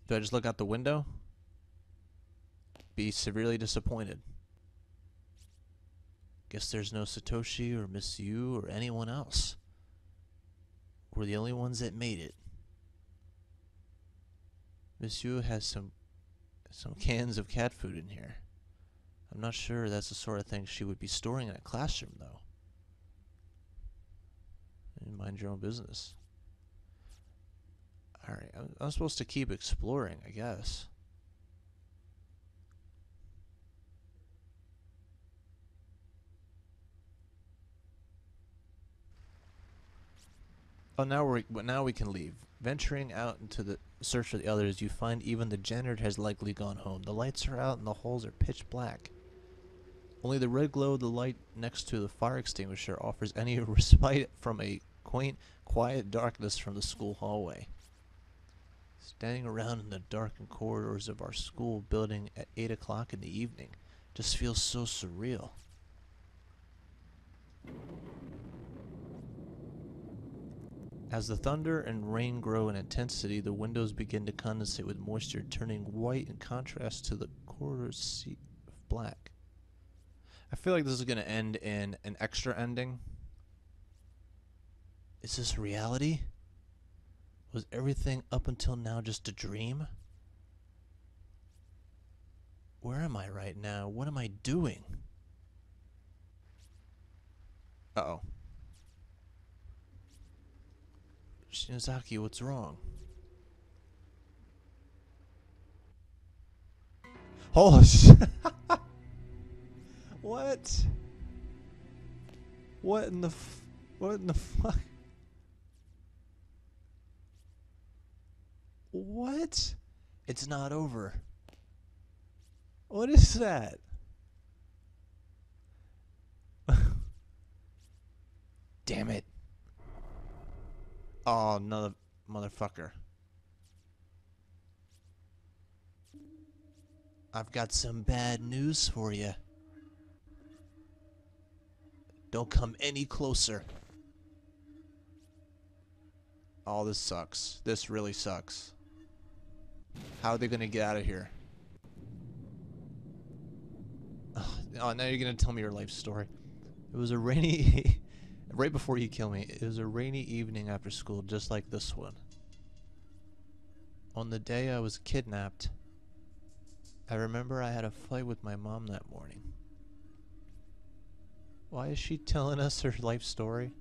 Do I just look out the window? Be severely disappointed. Guess there's no Satoshi or Miss Yu or anyone else. We're the only ones that made it. Miss Yu has some cans of cat food in here. I'm not sure that's the sort of thing she would be storing in a classroom, though. Mind your own business. Alright, I'm supposed to keep exploring, I guess. Oh, now we can leave. Venturing out into the search for the others, you find even the janitor has likely gone home. The lights are out and the halls are pitch black. Only the red glow of the light next to the fire extinguisher offers any respite from a quaint, quiet darkness from the school hallway. Standing around in the darkened corridors of our school building at 8 o'clock in the evening just feels so surreal. As the thunder and rain grow in intensity, the windows begin to condensate with moisture, turning white in contrast to the corridor's sea of black. I feel like this is going to end in an extra ending. Is this reality? Was everything up until now just a dream? Where am I right now? What am I doing? Uh-oh. Shinozaki, what's wrong? Holy shit. What? What in the fuck? What? It's not over. What is that? Damn it. Oh, another motherfucker. I've got some bad news for you. Don't come any closer. Oh, this sucks. This really sucks. How are they gonna get out of here? Oh, now you're gonna tell me your life story. It was a rainy... Right before you kill me, it was a rainy evening after school, just like this one. On the day I was kidnapped, I remember I had a fight with my mom that morning. Why is she telling us her life story?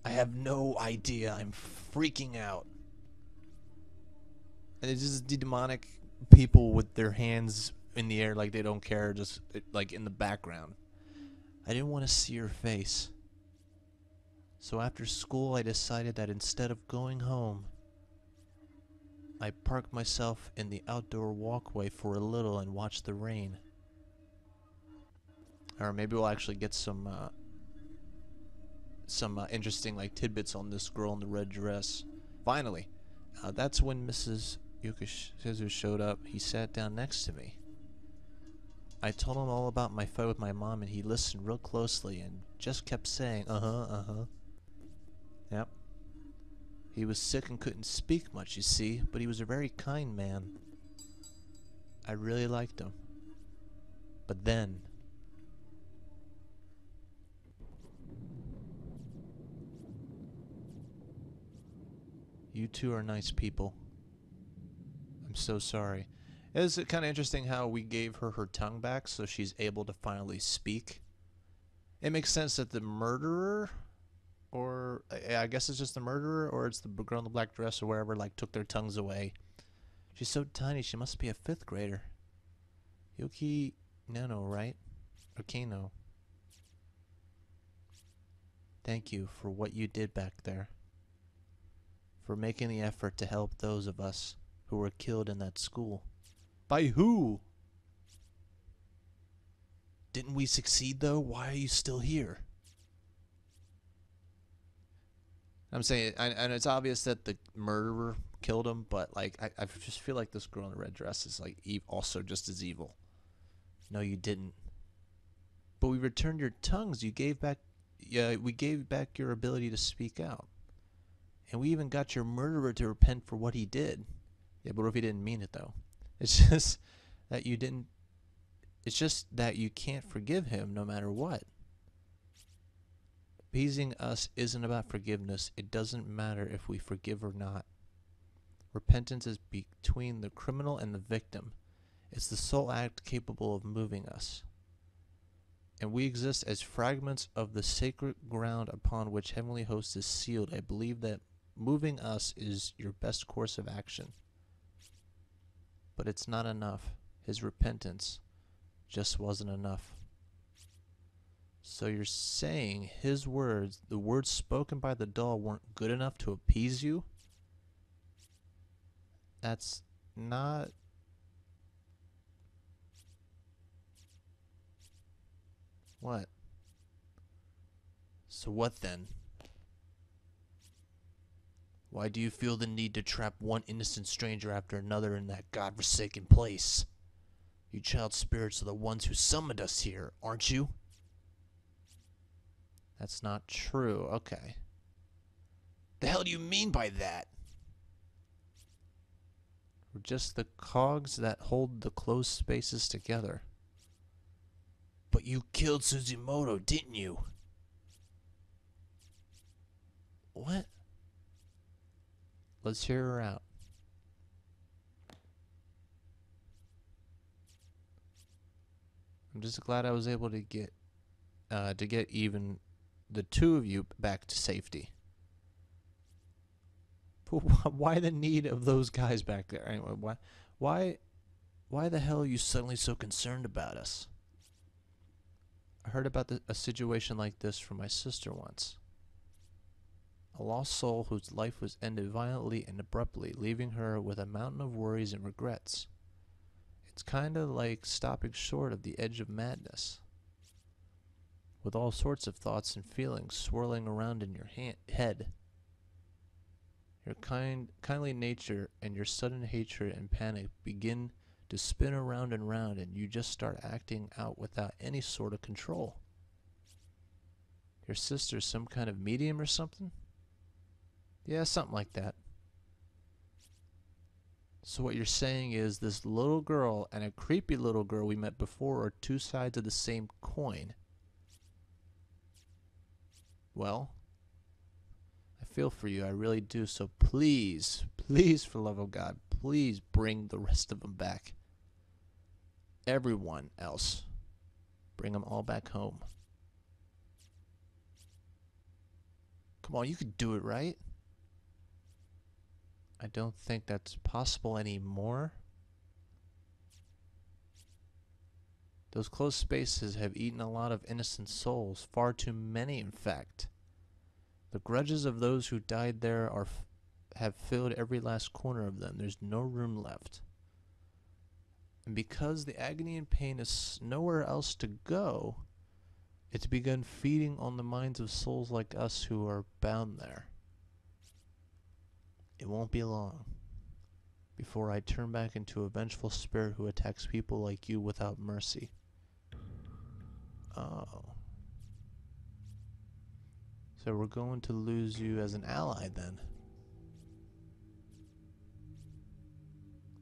I have no idea. I'm freaking out. And it's just demonic people with their hands in the air like they don't care, just like in the background. I didn't want to see her face. So after school, I decided that instead of going home, I parked myself in the outdoor walkway for a little and watched the rain. Or maybe we'll actually get some interesting like tidbits on this girl in the red dress. Finally, that's when Mrs. Yukishizu showed up. He sat down next to me. I told him all about my fight with my mom, and he listened real closely and just kept saying, uh-huh. Yep. He was sick and couldn't speak much, you see, but he was a very kind man. I really liked him. But then... You two are nice people. I'm so sorry. It's kind of interesting how we gave her her tongue back so she's able to finally speak. It makes sense that the murderer... Or, I guess it's just the murderer, or it's the girl in the black dress or wherever, like, took their tongues away. She's so tiny, she must be a 5th grader. Yoki Nano, right? Or Kano. Thank you for what you did back there. For making the effort to help those of us who were killed in that school. By who? Didn't we succeed, though? Why are you still here? I'm saying, and it's obvious that the murderer killed him, but like I just feel like this girl in the red dress is like also just as evil. No, you didn't. But we returned your tongues. You gave back. Yeah, we gave back your ability to speak out, and we even got your murderer to repent for what he did. Yeah, but what if he didn't mean it, though? It's just that you didn't... It's just that you can't forgive him no matter what. Appeasing us isn't about forgiveness. It doesn't matter if we forgive or not. Repentance is between the criminal and the victim. It's the sole act capable of moving us. And we exist as fragments of the sacred ground upon which Heavenly Host is sealed. I believe that moving us is your best course of action. But it's not enough. His repentance just wasn't enough. So you're saying his words, the words spoken by the doll, weren't good enough to appease you? That's not... What? So what then? Why do you feel the need to trap one innocent stranger after another in that godforsaken place? You child spirits are the ones who summoned us here, aren't you? That's not true. Okay. The hell do you mean by that? We're just the cogs that hold the closed spaces together. But you killed Suzimoto, didn't you? What? Let's hear her out. I'm just glad I was able to get even the two of you back to safety. But why the need of those guys back there? Anyway, why the hell are you suddenly so concerned about us? I heard about a situation like this from my sister once. A lost soul whose life was ended violently and abruptly, leaving her with a mountain of worries and regrets. It's kind of like stopping short of the edge of madness, with all sorts of thoughts and feelings swirling around in your head. Your kindly nature and your sudden hatred and panic begin to spin around and round, and you just start acting out without any sort of control. Your sister's some kind of medium or something? Yeah, something like that. So what you're saying is this little girl and a creepy little girl we met before are two sides of the same coin. Well, I feel for you, I really do, so please, please, for the love of God, please bring the rest of them back. Everyone else. Bring them all back home. Come on, you could do it, right? I don't think that's possible anymore. Those closed spaces have eaten a lot of innocent souls, far too many in fact. The grudges of those who died there have filled every last corner of them. There's no room left. And because the agony and pain is nowhere else to go, it's begun feeding on the minds of souls like us who are bound there. It won't be long before I turn back into a vengeful spirit who attacks people like you without mercy. Oh. So we're going to lose you as an ally then.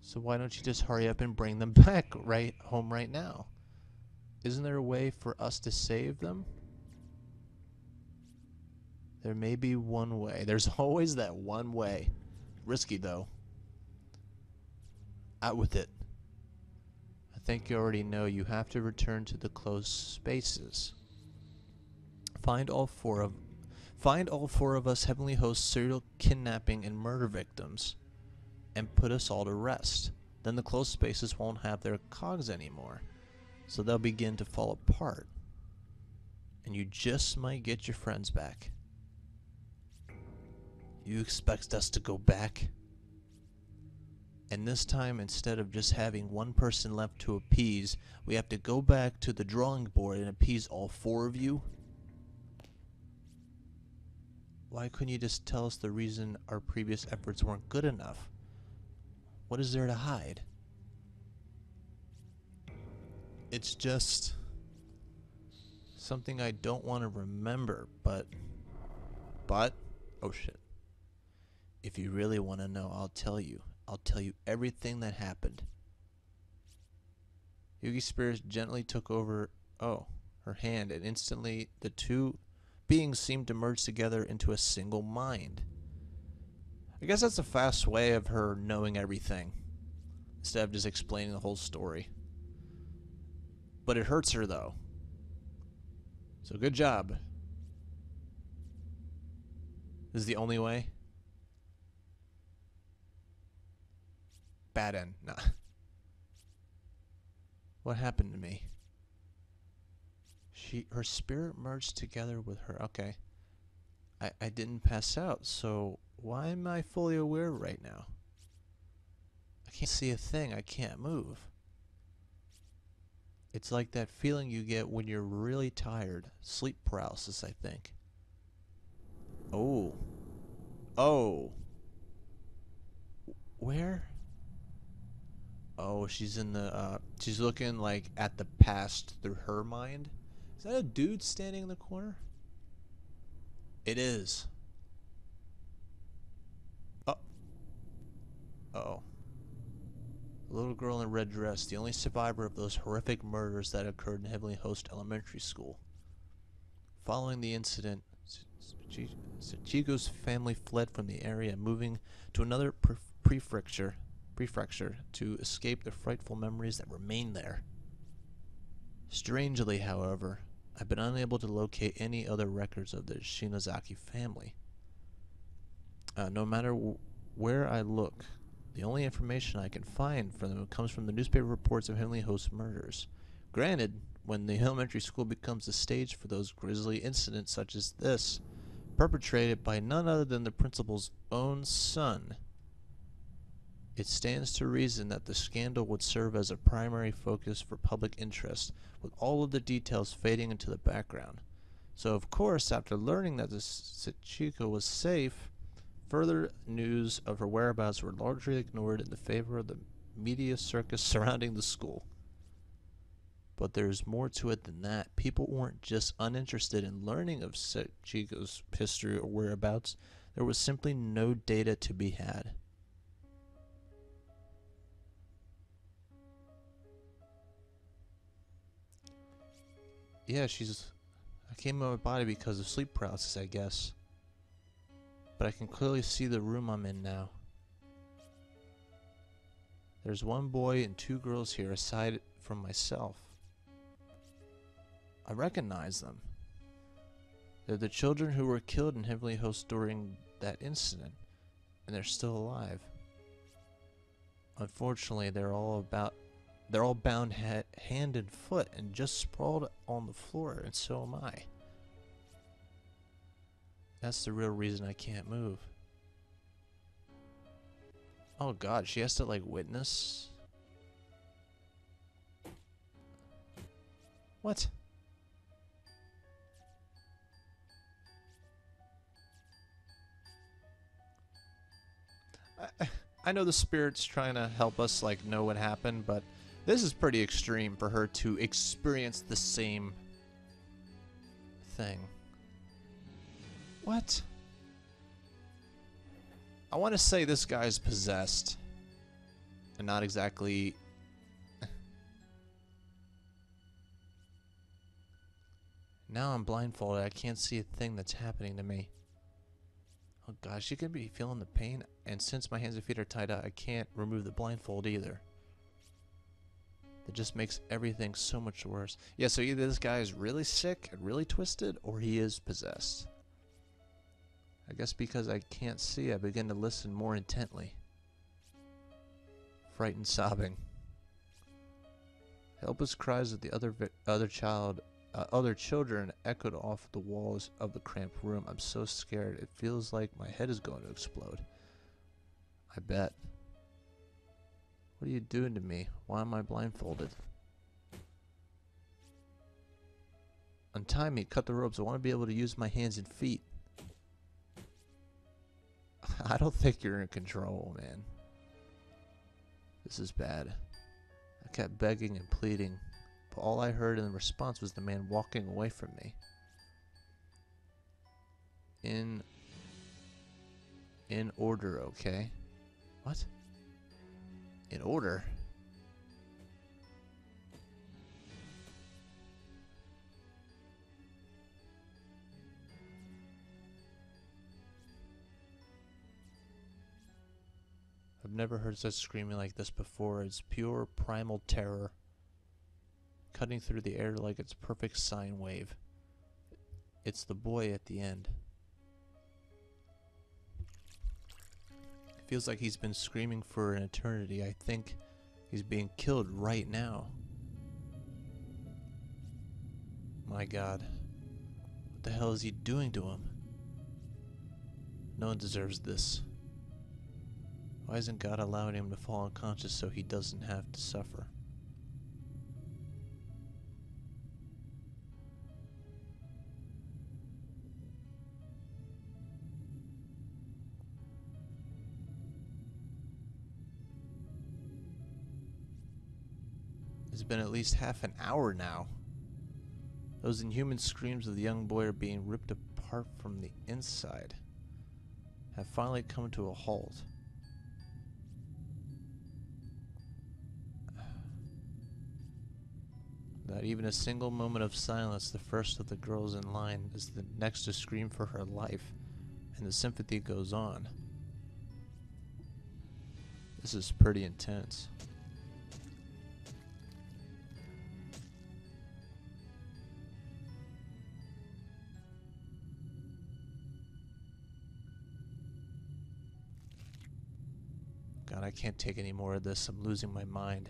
So why don't you just hurry up and bring them back home right now? Isn't there a way for us to save them? There may be one way. There's always that one way. Risky though. Out with it. I think you already know you have to return to the closed spaces. Find all four of us Heavenly Host serial kidnapping and murder victims and put us all to rest. Then the closed spaces won't have their cogs anymore, so they'll begin to fall apart. And you just might get your friends back. You expect us to go back? And this time, instead of just having one person left to appease, we have to go back to the drawing board and appease all four of you? Why couldn't you just tell us the reason our previous efforts weren't good enough? What is there to hide? It's just something I don't want to remember, but, oh shit. If you really want to know, I'll tell you. I'll tell you everything that happened. Yuki's spirit gently took over, her hand, and instantly the two beings seemed to merge together into a single mind. I guess that's a fast way of her knowing everything, instead of just explaining the whole story. But it hurts her, though. So good job. This is the only way? Bad end. Nah. What happened to me? Her spirit merged together with her. Okay. I didn't pass out, so why am I fully aware right now? I can't see a thing. I can't move. It's like that feeling you get when you're really tired. Sleep paralysis, I think. Oh. Oh. Where? Oh, she's in the, she's looking, like, at the past through her mind. Is that a dude standing in the corner? It is. Oh. Uh-oh. A little girl in a red dress, the only survivor of those horrific murders that occurred in Heavenly Host Elementary School. Following the incident, Sachiko's family fled from the area, moving to another prefecture to escape the frightful memories that remain there. Strangely, however, I've been unable to locate any other records of the Shinozaki family. No matter where I look, the only information I can find from them comes from the newspaper reports of Heavenly Host murders. Granted, when the elementary school becomes a stage for those grisly incidents such as this, perpetrated by none other than the principal's own son, it stands to reason that the scandal would serve as a primary focus for public interest, with all of the details fading into the background. So, of course, after learning that Sachiko was safe, further news of her whereabouts were largely ignored in the favor of the media circus surrounding the school. But there's more to it than that. People weren't just uninterested in learning of Sachiko's history or whereabouts. There was simply no data to be had. Yeah, I came out of my body because of sleep paralysis, I guess. But I can clearly see the room I'm in now. There's one boy and two girls here aside from myself. I recognize them. They're the children who were killed in Heavenly Host during that incident, and they're still alive. Unfortunately, they're all bound hand and foot and just sprawled on the floor, and so am I. That's the real reason I can't move. Oh god, she has to like witness? What? I know the spirit's trying to help us like know what happened, but this is pretty extreme for her to experience the same thing. What? I want to say this guy's possessed. And not exactly... Now I'm blindfolded. I can't see a thing that's happening to me. Oh gosh, you can be feeling the pain. And since my hands and feet are tied up, I can't remove the blindfold either. That just makes everything so much worse. Yeah, so either this guy is really sick and really twisted, or he is possessed. I guess because I can't see, I begin to listen more intently. Frightened sobbing. Helpless cries of the other children echoed off the walls of the cramped room. I'm so scared. It feels like my head is going to explode. I bet. What are you doing to me? Why am I blindfolded? Untie me, cut the ropes. I want to be able to use my hands and feet. I don't think you're in control, man. This is bad. I kept begging and pleading, but all I heard in response was the man walking away from me. In order, okay? What? In order? I've never heard such screaming like this before. It's pure primal terror, cutting through the air like its perfect sine wave. It's the boy at the end. It feels like he's been screaming for an eternity. I think he's being killed right now. My God. What the hell is he doing to him? No one deserves this. Why isn't God allowing him to fall unconscious so he doesn't have to suffer? It's been at least half an hour now. Those inhuman screams of the young boy are being ripped apart from the inside have finally come to a halt. Not even a single moment of silence, the first of the girls in line is the next to scream for her life, and the sympathy goes on. This is pretty intense. God, I can't take any more of this. I'm losing my mind.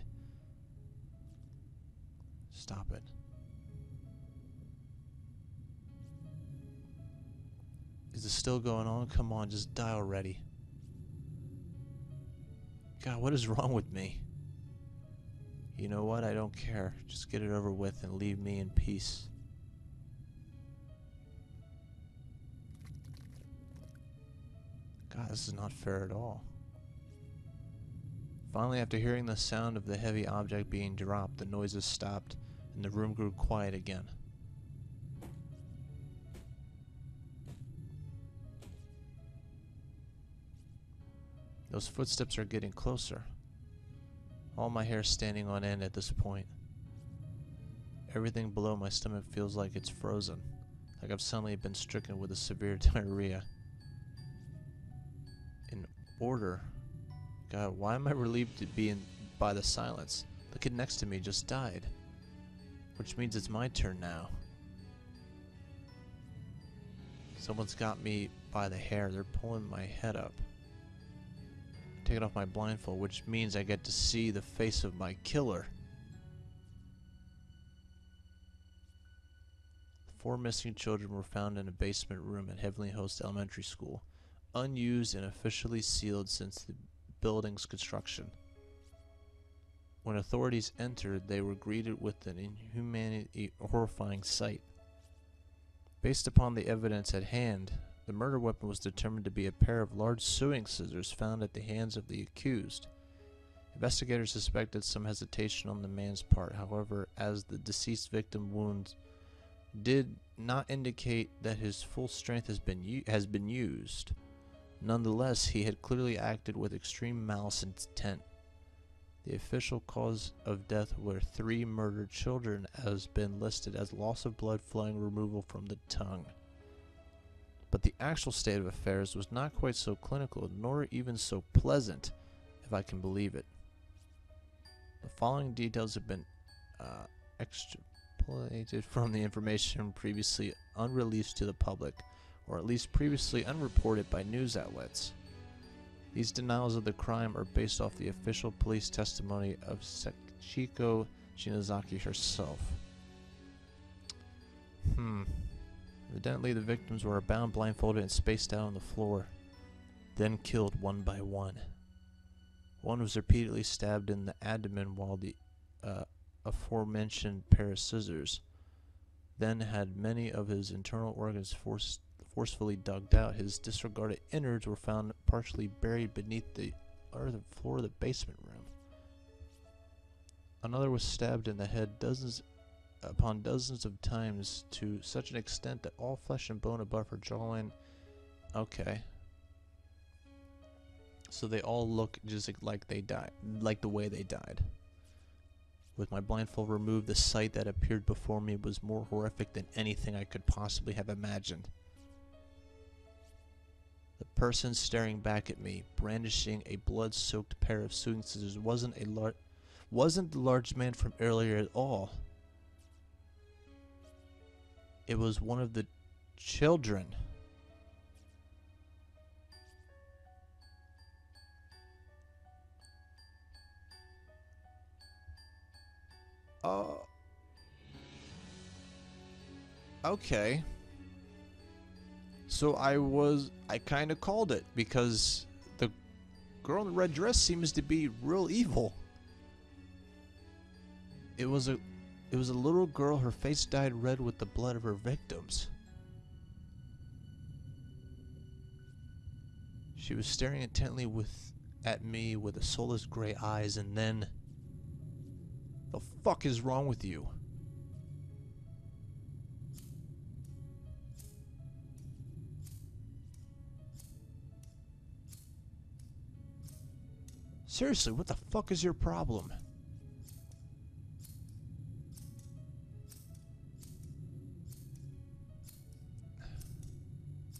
Stop it. Is this still going on? Come on, just die already. God, what is wrong with me? You know what? I don't care. Just get it over with and leave me in peace. God, this is not fair at all. Finally, after hearing the sound of the heavy object being dropped, the noises stopped and the room grew quiet again. Those footsteps are getting closer. All my hair standing on end at this point. Everything below my stomach feels like it's frozen, like I've suddenly been stricken with a severe diarrhea. In order. God, why am I relieved to be by the silence? The kid next to me just died. Which means it's my turn now. Someone's got me by the hair. They're pulling my head up. Taking off my blindfold, which means I get to see the face of my killer. 4 missing children were found in a basement room at Heavenly Host Elementary School, unused and officially sealed since the building's construction. When authorities entered, they were greeted with an inhumanely horrifying sight. Based upon the evidence at hand, the murder weapon was determined to be a pair of large sewing scissors found at the hands of the accused. Investigators suspected some hesitation on the man's part, however, as the deceased victim's wounds did not indicate that his full strength has been used. Nonetheless, he had clearly acted with extreme malice and intent. The official cause of death were 3 murdered children has been listed as loss of blood flowing removal from the tongue. But the actual state of affairs was not quite so clinical, nor even so pleasant, if I can believe it. The following details have been extrapolated from the information previously unreleased to the public, or at least previously unreported by news outlets. These denials of the crime are based off the official police testimony of Sachiko Shinozaki herself. Evidently the victims were bound, blindfolded, and spaced out on the floor, then killed one by one. One was repeatedly stabbed in the abdomen while the aforementioned pair of scissors then had many of his internal organs forcefully dug out. His disregarded innards were found partially buried beneath the earthen floor of the basement room. Another was stabbed in the head dozens of times to such an extent that all flesh and bone above her jawline. Okay. so they all look just like they died, like the way they died. With my blindfold removed, the sight that appeared before me was more horrific than anything I could possibly have imagined. The person staring back at me, brandishing a blood-soaked pair of sewing scissors, wasn't the large man from earlier at all. It was one of the children. Okay. So I kind of called it, because the girl in the red dress seems to be real evil. It was a little girl. Her face dyed red with the blood of her victims. She was staring intently at me with the soulless gray eyes, and then... The fuck is wrong with you? Seriously, what the fuck is your problem?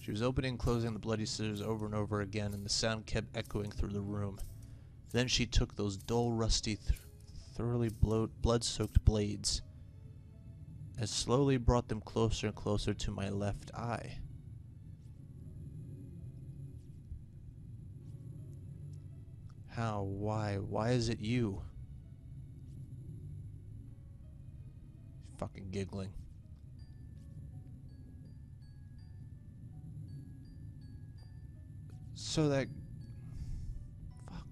She was opening and closing the bloody scissors over and over again, and the sound kept echoing through the room. Then she took those dull, rusty, thoroughly blood-soaked blades and slowly brought them closer and closer to my left eye. How? Why? Why is it you? She's fucking giggling. So that... Fuck.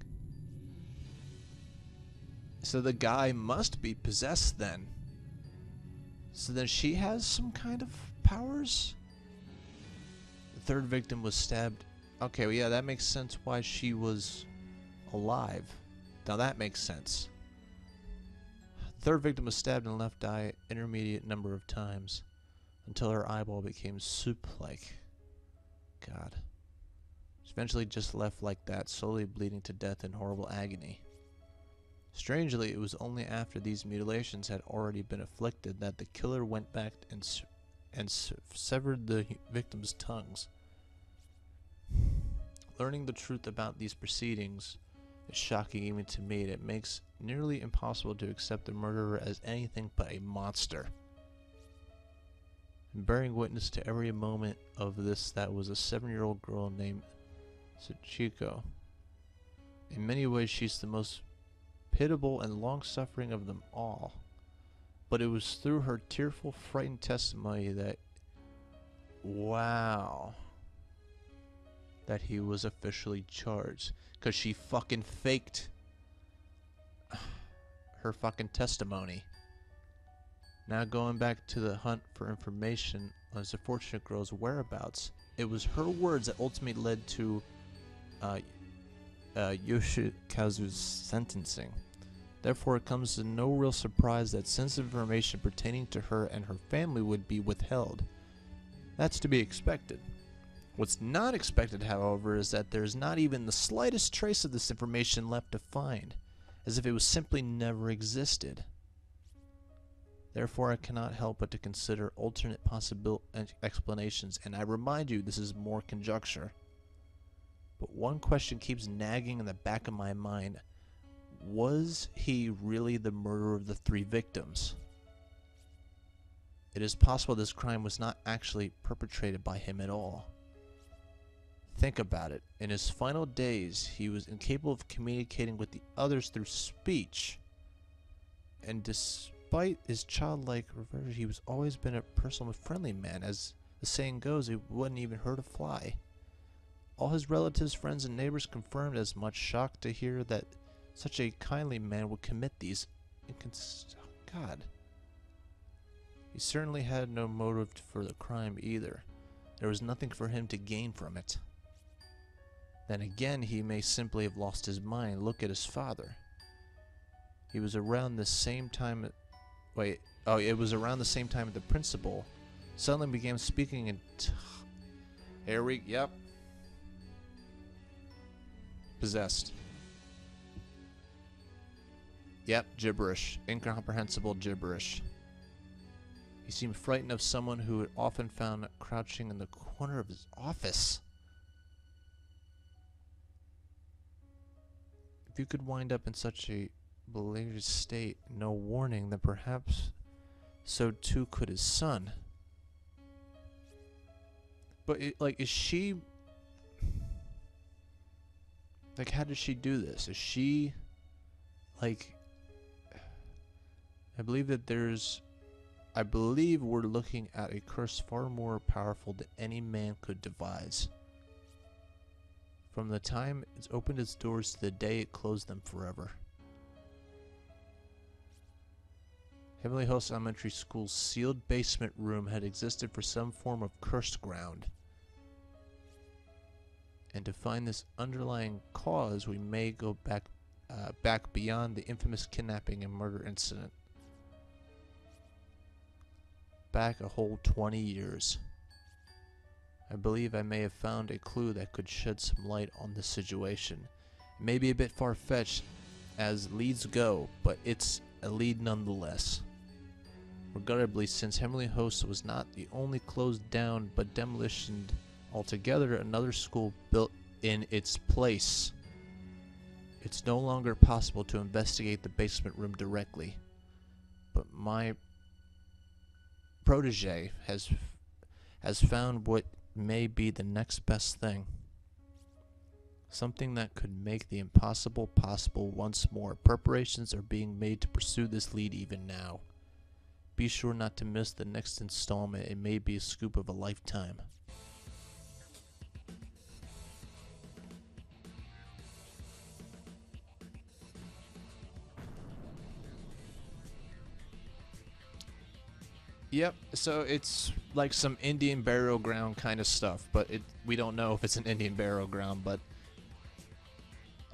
So the guy must be possessed then. So then she has some kind of powers? The third victim was stabbed. Okay, well, yeah, that makes sense why she was alive. Now that makes sense. Third victim was stabbed in the left eye intermediate number of times until her eyeball became soup-like. God. She eventually just left like that, slowly bleeding to death in horrible agony. Strangely, it was only after these mutilations had already been inflicted that the killer went back and severed the victims' tongues. Learning the truth about these proceedings is shocking even to me, and it makes nearly impossible to accept the murderer as anything but a monster. And bearing witness to every moment of this, that was a 7-year-old girl named Sachiko. In many ways, she's the most pitiable and long-suffering of them all. But it was through her tearful, frightened testimony that, wow, that he was officially charged. Because she fucking faked her fucking testimony. Now going back to the hunt for information on this unfortunate girl's whereabouts, it was her words that ultimately led to Yoshikazu's sentencing. Therefore, it comes to no real surprise that sensitive information pertaining to her and her family would be withheld. That's to be expected. What's not expected, however, is that there's not even the slightest trace of this information left to find, as if it was simply never existed. Therefore, I cannot help but to consider alternate possible explanations, and I remind you, this is more conjecture. But one question keeps nagging in the back of my mind. Was he really the murderer of the 3 victims? It is possible this crime was not actually perpetrated by him at all. Think about it. In his final days, he was incapable of communicating with the others through speech. And despite his childlike reversion, he was always been a personal and friendly man. As the saying goes, he wouldn't even hurt a fly. All his relatives, friends, and neighbors confirmed as much, shocked to hear that such a kindly man would commit these God. He certainly had no motive for the crime either. There was nothing for him to gain from it. Then again, he may simply have lost his mind. Look at his father. He was around the same time... it was around the same time the principal suddenly began speaking in... Yep. Possessed. Yep, gibberish. Incomprehensible gibberish. He seemed frightened of someone who had often found crouching in the corner of his office. If you could wind up in such a belated state, no warning, then perhaps so too could his son. But, is she... Like, how does she do this? Is she... Like... I believe we're looking at a curse far more powerful than any man could devise. From the time it's opened its doors to the day it closed them forever. Heavenly Host Elementary School's sealed basement room had existed for some form of cursed ground. And to find this underlying cause, we may go back beyond the infamous kidnapping and murder incident. Back a whole 20 years. I believe I may have found a clue that could shed some light on this situation. It may be a bit far-fetched as leads go, but it's a lead nonetheless. Regrettably, since Heavenly Host was not the only closed down but demolished altogether, another school built in its place. It's no longer possible to investigate the basement room directly, but my protege has found what may be the next best thing. Something that could make the impossible possible once more. Preparations are being made to pursue this lead even now. Be sure not to miss the next installment. It may be a scoop of a lifetime. Yep, so it's like some Indian burial ground kind of stuff, but we don't know if it's an Indian burial ground, but...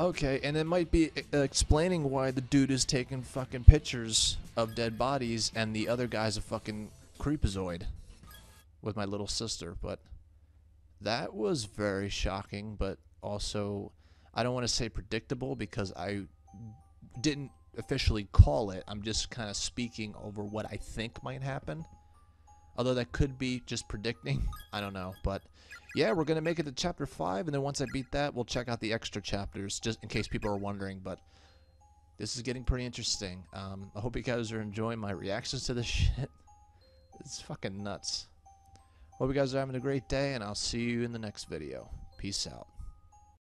Okay, and it might be explaining why the dude is taking fucking pictures of dead bodies and the other guy's a fucking creepazoid with my little sister, but that was very shocking, but also, I don't want to say predictable because I didn't officially call it. I'm just kind of speaking over what I think might happen. Although that could be just predicting. I don't know. But yeah, we're going to make it to chapter 5. And then once I beat that, we'll check out the extra chapters. Just in case people are wondering. But this is getting pretty interesting. I hope you guys are enjoying my reactions to this shit. It's fucking nuts. Hope you guys are having a great day. And I'll see you in the next video. Peace out.